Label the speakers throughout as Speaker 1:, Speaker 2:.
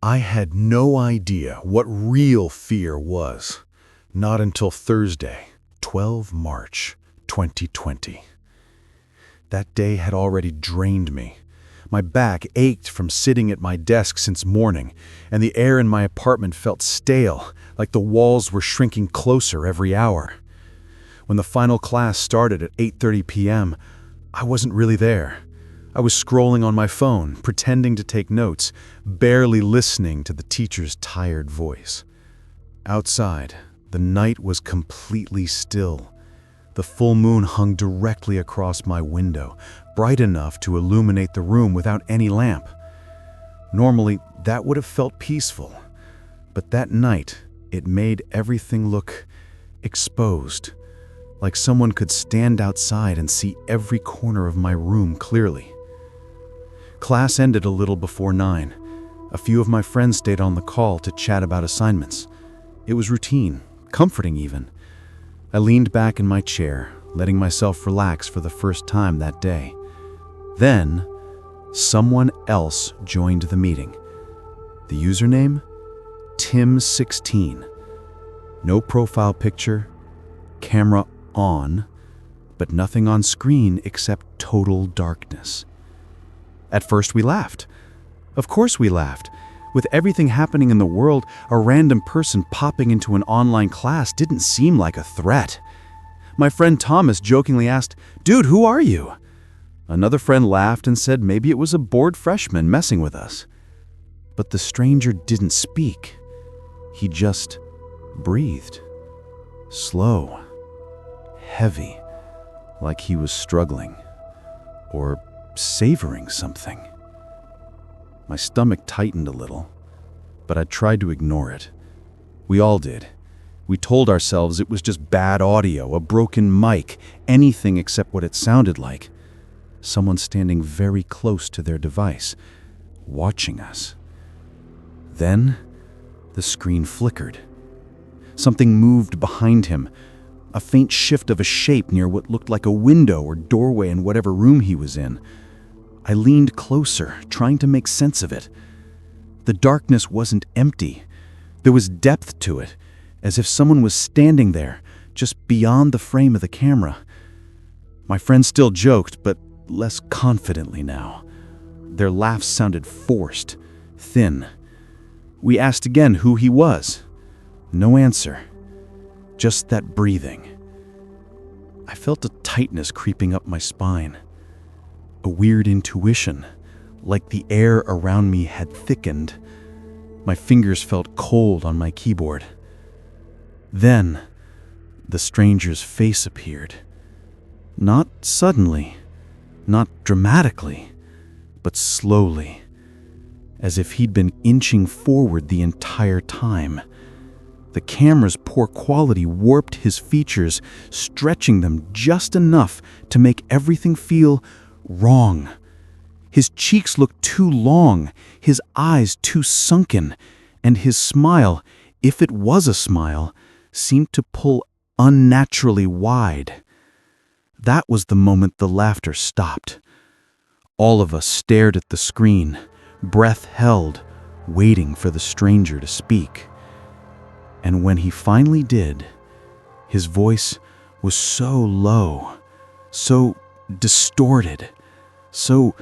Speaker 1: I had no idea what real fear was. Not until Thursday, 12 March 2020. That day had already drained me. My back ached from sitting at my desk since morning, and the air in my apartment felt stale, like the walls were shrinking closer every hour. When the final class started at 8:30 p.m., I wasn't really there. I was scrolling on my phone, pretending to take notes, barely listening to the teacher's tired voice. Outside, the night was completely still. The full moon hung directly across my window, bright enough to illuminate the room without any lamp. Normally, that would have felt peaceful, but that night, it made everything look exposed, like someone could stand outside and see every corner of my room clearly. Class ended a little before 9. A few of my friends stayed on the call to chat about assignments. It was routine, comforting even. I leaned back in my chair, letting myself relax for the first time that day. Then, someone else joined the meeting. The username? Tim16. No profile picture, camera on, but nothing on screen except total darkness. At first we laughed. Of course we laughed. With everything happening in the world, a random person popping into an online class didn't seem like a threat. My friend Thomas jokingly asked, "Dude, who are you?" Another friend laughed and said maybe it was a bored freshman messing with us. But the stranger didn't speak. He just breathed. Slow. Heavy. Like he was struggling. Or savoring something. My stomach tightened a little, but I tried to ignore it. We all did. We told ourselves it was just bad audio, a broken mic, anything except what it sounded like. Someone standing very close to their device, watching us. Then, the screen flickered. Something moved behind him, a faint shift of a shape near what looked like a window or doorway in whatever room he was in. I leaned closer, trying to make sense of it. The darkness wasn't empty. There was depth to it, as if someone was standing there, just beyond the frame of the camera. My friends still joked, but less confidently now. Their laughs sounded forced, thin. We asked again who he was. No answer. Just that breathing. I felt a tightness creeping up my spine. A weird intuition, like the air around me had thickened. My fingers felt cold on my keyboard. Then, the stranger's face appeared. Not suddenly, not dramatically, but slowly, as if he'd been inching forward the entire time. The camera's poor quality warped his features, stretching them just enough to make everything feel wrong. His cheeks looked too long, his eyes too sunken, and his smile, if it was a smile, seemed to pull unnaturally wide. That was the moment the laughter stopped. All of us stared at the screen, breath held, waiting for the stranger to speak. And when he finally did, his voice was so low, so distorted, so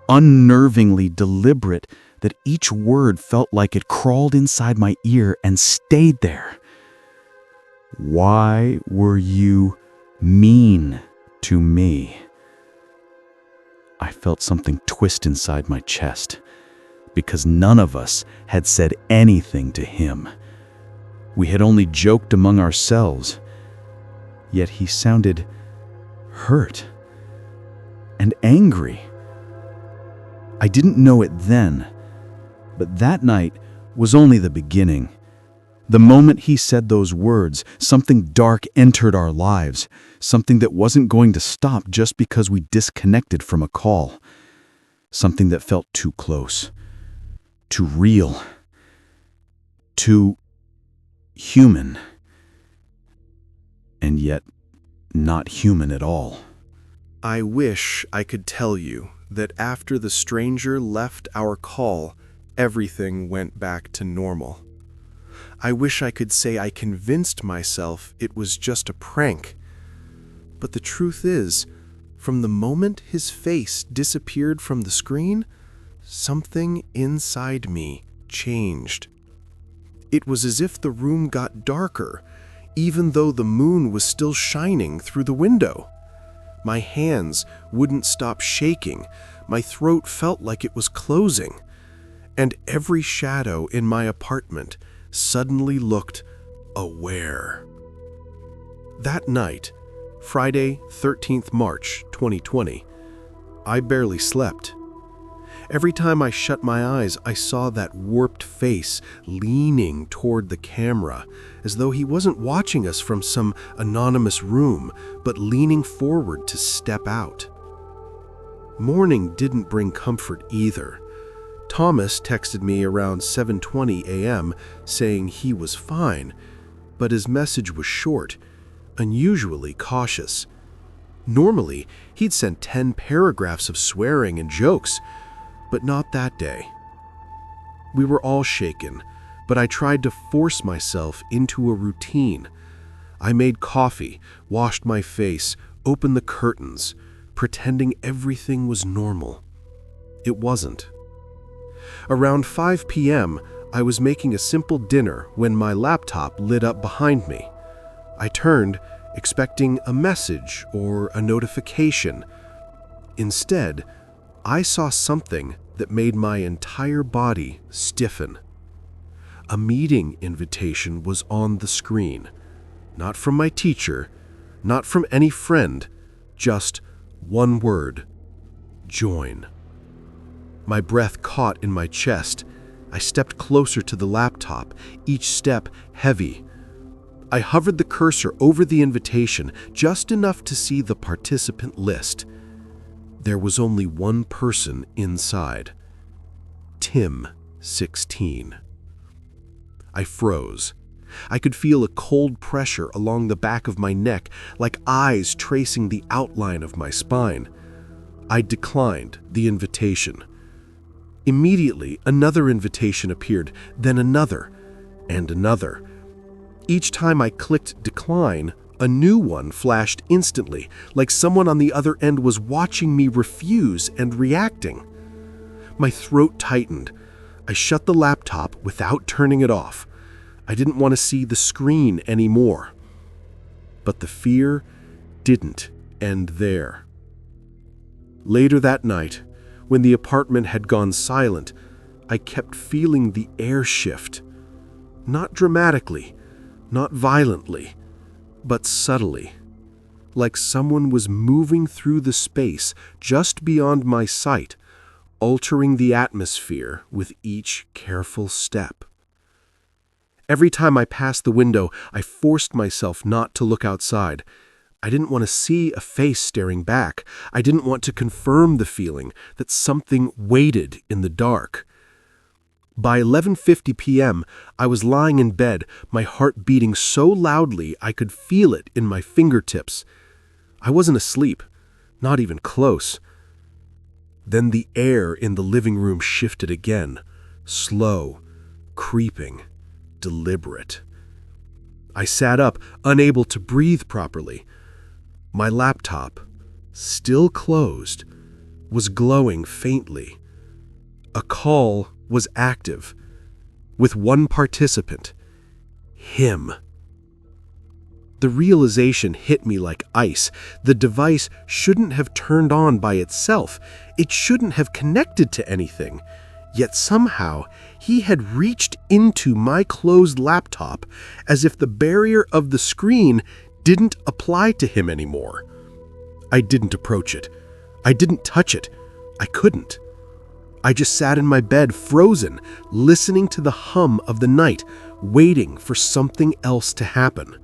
Speaker 1: unnervingly deliberate that each word felt like it crawled inside my ear and stayed there. "Why were you mean to me?" I felt something twist inside my chest, because none of us had said anything to him. We had only joked among ourselves, yet he sounded hurt and angry. I didn't know it then, but that night was only the beginning. The moment he said those words, something dark entered our lives, something that wasn't going to stop just because we disconnected from a call. Something that felt too close, too real, too human, and yet not human at all.
Speaker 2: I wish I could tell you that after the stranger left our call, everything went back to normal. I wish I could say I convinced myself it was just a prank. But the truth is, from the moment his face disappeared from the screen, something inside me changed. It was as if the room got darker, even though the moon was still shining through the window. My hands wouldn't stop shaking, my throat felt like it was closing, and every shadow in my apartment suddenly looked aware. That night, Friday, 13th March, 2020, I barely slept. Every time I shut my eyes, I saw that warped face leaning toward the camera, as though he wasn't watching us from some anonymous room, but leaning forward to step out. Morning didn't bring comfort either. Thomas texted me around 7:20 a.m. saying he was fine, but his message was short, unusually cautious. Normally, he'd send 10 paragraphs of swearing and jokes, but not that day. We were all shaken, but I tried to force myself into a routine. I made coffee, washed my face, opened the curtains, pretending everything was normal. It wasn't. Around 5 p.m., I was making a simple dinner when my laptop lit up behind me. I turned, expecting a message or a notification. Instead, I saw something that made my entire body stiffen. A meeting invitation was on the screen. Not from my teacher, not from any friend, just one word: join. My breath caught in my chest. I stepped closer to the laptop, each step heavy. I hovered the cursor over the invitation, just enough to see the participant list. There was only one person inside. Tim, 16. I froze. I could feel a cold pressure along the back of my neck, like eyes tracing the outline of my spine. I declined the invitation. Immediately, another invitation appeared, then another, and another. Each time I clicked decline, a new one flashed instantly, like someone on the other end was watching me refuse and reacting. My throat tightened. I shut the laptop without turning it off. I didn't want to see the screen anymore. But the fear didn't end there. Later that night, when the apartment had gone silent, I kept feeling the air shift. Not dramatically, not violently, but subtly, like someone was moving through the space just beyond my sight, altering the atmosphere with each careful step. Every time I passed the window, I forced myself not to look outside. I didn't want to see a face staring back. I didn't want to confirm the feeling that something waited in the dark. By 11:50 p.m., I was lying in bed, my heart beating so loudly I could feel it in my fingertips. I wasn't asleep, not even close. Then the air in the living room shifted again, slow, creeping, deliberate. I sat up, unable to breathe properly. My laptop, still closed, was glowing faintly. A call was active, with one participant, him. The realization hit me like ice. The device shouldn't have turned on by itself. It shouldn't have connected to anything. Yet somehow, he had reached into my closed laptop as if the barrier of the screen didn't apply to him anymore. I didn't approach it. I didn't touch it. I couldn't. I just sat in my bed, frozen, listening to the hum of the night, waiting for something else to happen.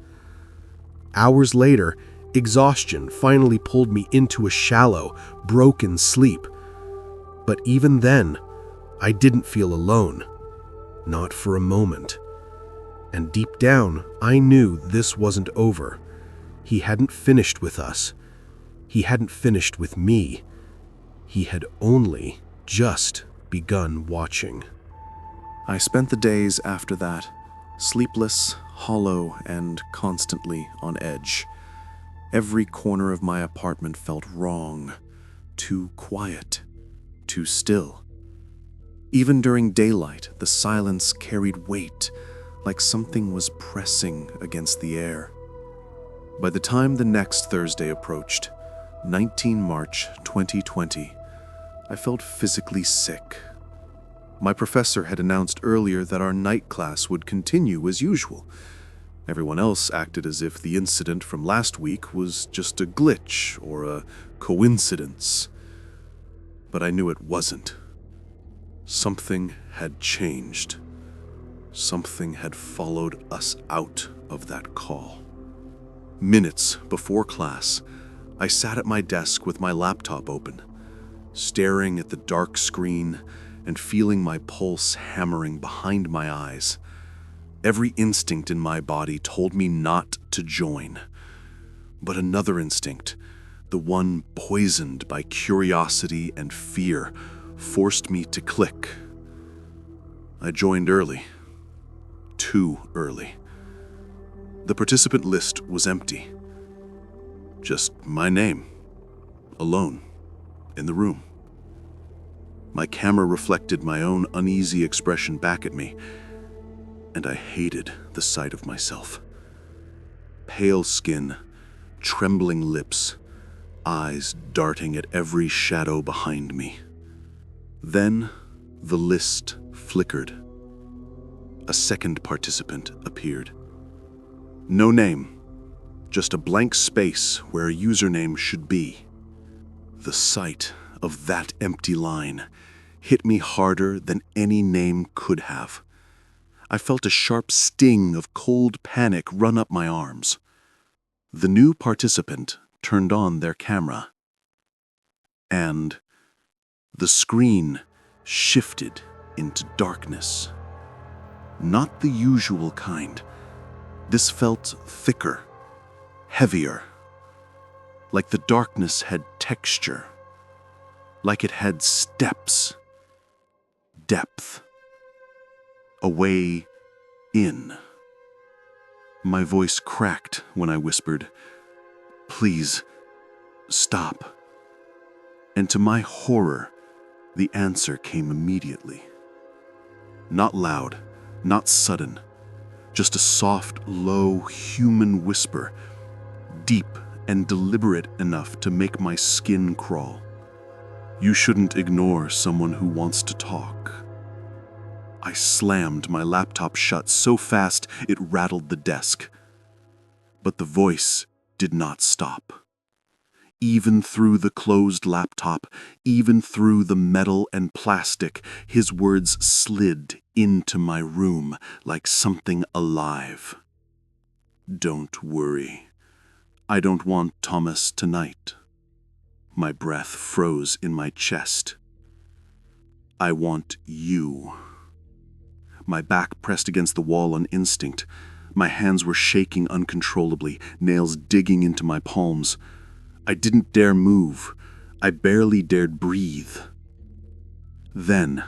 Speaker 2: Hours later, exhaustion finally pulled me into a shallow, broken sleep. But even then, I didn't feel alone. Not for a moment. And deep down, I knew this wasn't over. He hadn't finished with us. He hadn't finished with me. He had only just begun watching. I spent the days after that, sleepless, hollow, and constantly on edge. Every corner of my apartment felt wrong, too quiet, too still. Even during daylight, the silence carried weight, like something was pressing against the air. By the time the next Thursday approached, 19 March 2020, I felt physically sick. My professor had announced earlier that our night class would continue as usual. Everyone else acted as if the incident from last week was just a glitch or a coincidence. But I knew it wasn't. Something had changed. Something had followed us out of that call. Minutes before class, I sat at my desk with my laptop open, staring at the dark screen and feeling my pulse hammering behind my eyes. Every instinct in my body told me not to join. But another instinct, the one poisoned by curiosity and fear, forced me to click. I joined early. Too early. The participant list was empty. Just my name, alone, in the room. My camera reflected my own uneasy expression back at me, and I hated the sight of myself. Pale skin, trembling lips, eyes darting at every shadow behind me. Then the list flickered. A second participant appeared. No name, just a blank space where a username should be. The sight of that empty line hit me harder than any name could have. I felt a sharp sting of cold panic run up my arms. The new participant turned on their camera, and the screen shifted into darkness. Not the usual kind. This felt thicker, heavier, like the darkness had texture, like it had steps, depth, a way in. My voice cracked when I whispered, "Please, stop." And to my horror, the answer came immediately. Not loud, not sudden, just a soft, low, human whisper, deep and deliberate enough to make my skin crawl. "You shouldn't ignore someone who wants to talk." I slammed my laptop shut so fast it rattled the desk. But the voice did not stop. Even through the closed laptop, even through the metal and plastic, his words slid into my room like something alive. "Don't worry. I don't want Thomas tonight." My breath froze in my chest. "I want you." My back pressed against the wall on instinct. My hands were shaking uncontrollably, nails digging into my palms. I didn't dare move. I barely dared breathe. Then,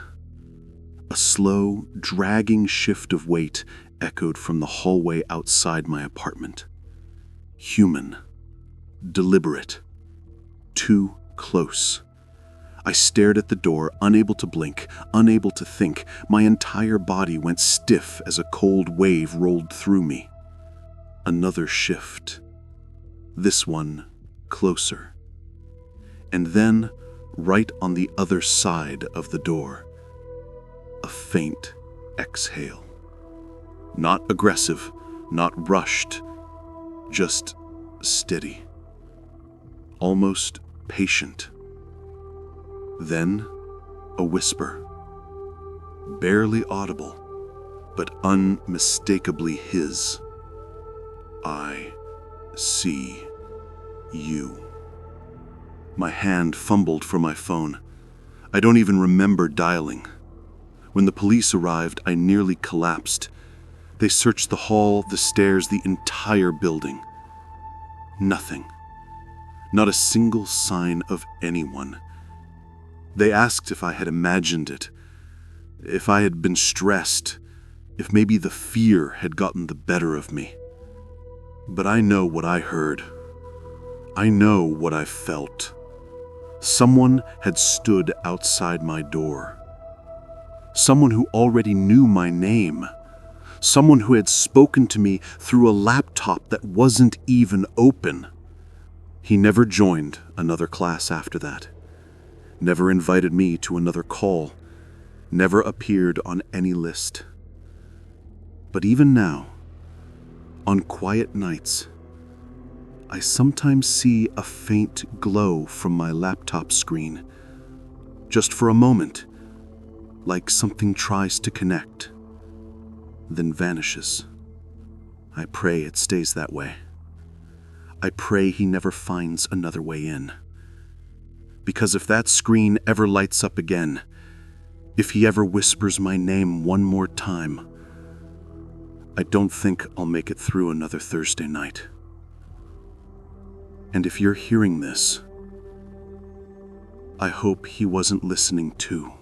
Speaker 2: a slow, dragging shift of weight echoed from the hallway outside my apartment. Human. Deliberate. Too close. I stared at the door, unable to blink, unable to think. My entire body went stiff as a cold wave rolled through me. Another shift. This one closer. And then, right on the other side of the door, a faint exhale. Not aggressive, not rushed, just steady. Almost patient. Then, a whisper. Barely audible, but unmistakably his. "I see you." My hand fumbled for my phone. I don't even remember dialing. When the police arrived, I nearly collapsed. They searched the hall, the stairs, the entire building. Nothing. Not a single sign of anyone. They asked if I had imagined it, if I had been stressed, if maybe the fear had gotten the better of me. But I know what I heard. I know what I felt. Someone had stood outside my door. Someone who already knew my name. Someone who had spoken to me through a laptop that wasn't even open. He never joined another class after that. Never invited me to another call. Never appeared on any list. But even now, on quiet nights, I sometimes see a faint glow from my laptop screen, just for a moment, like something tries to connect, then vanishes. I pray it stays that way. I pray he never finds another way in. Because if that screen ever lights up again, if he ever whispers my name one more time, I don't think I'll make it through another Thursday night. And if you're hearing this, I hope he wasn't listening too.